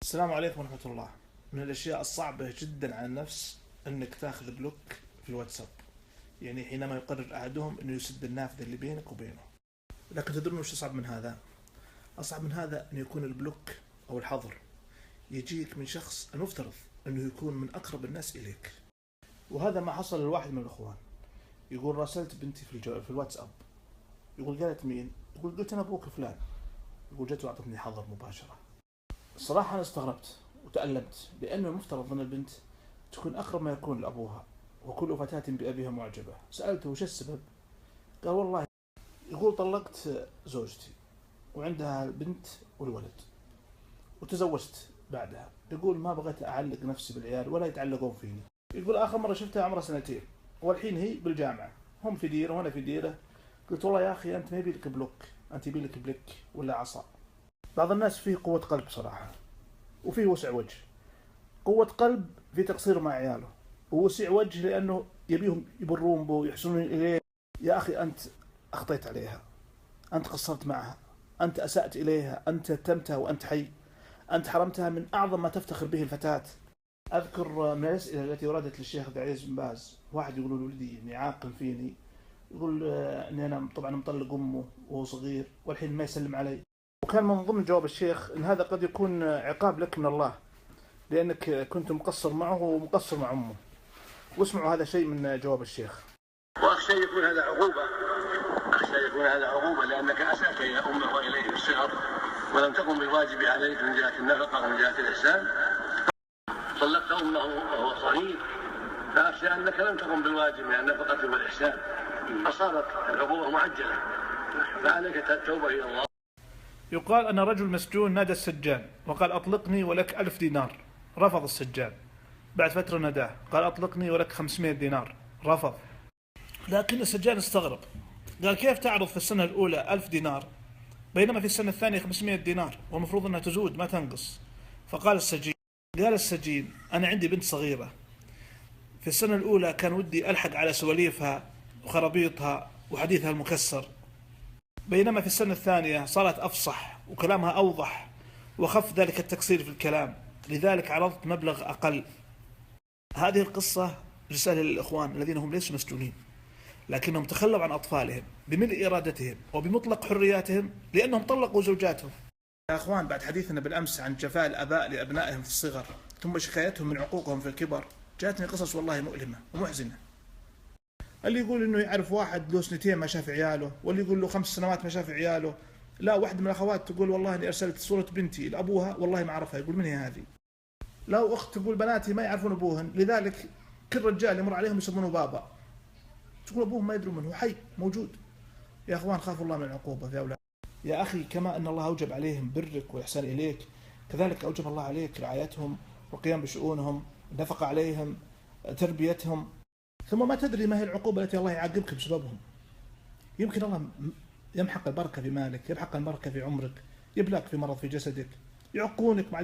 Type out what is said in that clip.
السلام عليكم ورحمة الله. من الأشياء الصعبة جدا على النفس أنك تاخذ بلوك في الواتساب، يعني حينما يقرر أحدهم أنه يسد النافذة اللي بينك وبينه. لكن تدرون وش أصعب من هذا؟ أصعب من هذا أن يكون البلوك أو الحظر يجيك من شخص المفترض أنه يكون من أقرب الناس إليك. وهذا ما حصل لواحد من الأخوان. يقول راسلت بنتي في الواتساب. يقول قالت مين؟ يقول قلت أنا أبوك فلان. يقول جت وأعطتني حظر مباشرة. الصراحة أنا استغربت وتألمت، لأنه المفترض أن البنت تكون أقرب ما يكون لأبوها، وكل فتاة بأبيها معجبة. سألته وش السبب؟ قال والله، يقول طلقت زوجتي وعندها البنت والولد وتزوجت بعدها. يقول ما بغيت أعلق نفسي بالعيال ولا يتعلقون فيني. يقول آخر مرة شفتها عمرها 2 سنين، والحين هي بالجامعة، هم في ديرة وأنا في ديرة. قلت والله يا أخي أنت ما يبي لك بلوك، أنت يبي لك بلك ولا عصا. بعض الناس فيه قوة قلب صراحة، وفيه وسع وجه. قوة قلب في تقصير مع عياله، ووسع وجه لأنه يبيهم يبرون به ويحسنون إليه. يا أخي أنت أخطيت عليها، أنت قصرت معها، أنت أسأت إليها، أنت تمتها وأنت حي، أنت حرمتها من أعظم ما تفتخر به الفتاة. أذكر من الأسئلة التي وردت للشيخ عبد العزيز بن باز، واحد يقول ولدي يعني عاقل فيني، يقول أني أنا طبعا مطلق أمه وهو صغير والحين ما يسلم علي. وكان من ضمن جواب الشيخ أن هذا قد يكون عقاب لك من الله، لأنك كنت مقصر معه ومقصر مع أمه. واسمعوا هذا شيء من جواب الشيخ. وأخشى يكون هذا عقوبة، أخشى يكون هذا عقوبة لأنك أسأت إلى أمه وإليه في الصغر ولم تقم بالواجب عليك من جهة النفقة ومن جهة الإحسان. طلقت أمه وهو صغير، فأخشى أنك لم تقم بالواجب من النفقة والإحسان، فصارت العقوبة معجلة، فعليك التوبة إلى الله. يقال أن رجل مسجون نادى السجان وقال أطلقني ولك 1000 دينار. رفض السجان. بعد فترة ناداه قال أطلقني ولك 500 دينار. رفض. لكن السجان استغرب، قال كيف تعرض في السنة الأولى 1000 دينار بينما في السنة الثانية 500 دينار، ومفروض أنها تزود ما تنقص. فقال السجين، قال السجين أنا عندي بنت صغيرة، في السنة الأولى كان ودي ألحق على سواليفها وخرابيطها وحديثها المكسر، بينما في السنة الثانية صارت أفصح وكلامها أوضح وخف ذلك التقصير في الكلام، لذلك عرضت مبلغ أقل. هذه القصة رسالة للإخوان الذين هم ليسوا مسجونين، لكنهم تخلوا عن أطفالهم بملء إرادتهم وبمطلق حرياتهم لأنهم طلقوا زوجاتهم. يا أخوان، بعد حديثنا بالأمس عن جفاء الآباء لأبنائهم في الصغر ثم شكايتهم من عقوقهم في الكبر، جاءتني قصص والله مؤلمة ومحزنة. اللي يقول انه يعرف واحد له 2 سنين ما شاف عياله، واللي يقول له 5 سنوات ما شاف عياله. لا، واحد من الاخوات تقول والله اني ارسلت صورة بنتي لابوها والله ما عرفها. يقول من هي هذه؟ لا، اخت تقول بناتي ما يعرفون ابوهن، لذلك كل رجال يمر عليهم يسمونه بابا. تقول ابوهم ما يدرون منه، حي موجود. يا اخوان، خافوا الله من العقوبة في اولاد. يا اخي، كما ان الله اوجب عليهم برك والاحسان اليك، كذلك اوجب الله عليك رعايتهم والقيام بشؤونهم، النفقة عليهم، تربيتهم. ثم ما تدري ما هي العقوبة التي الله يعاقبك بسببهم. يمكن الله يمحق البركة في مالك، يمحق البركة في عمرك، يبلاك في مرض في جسدك، يعقونك مع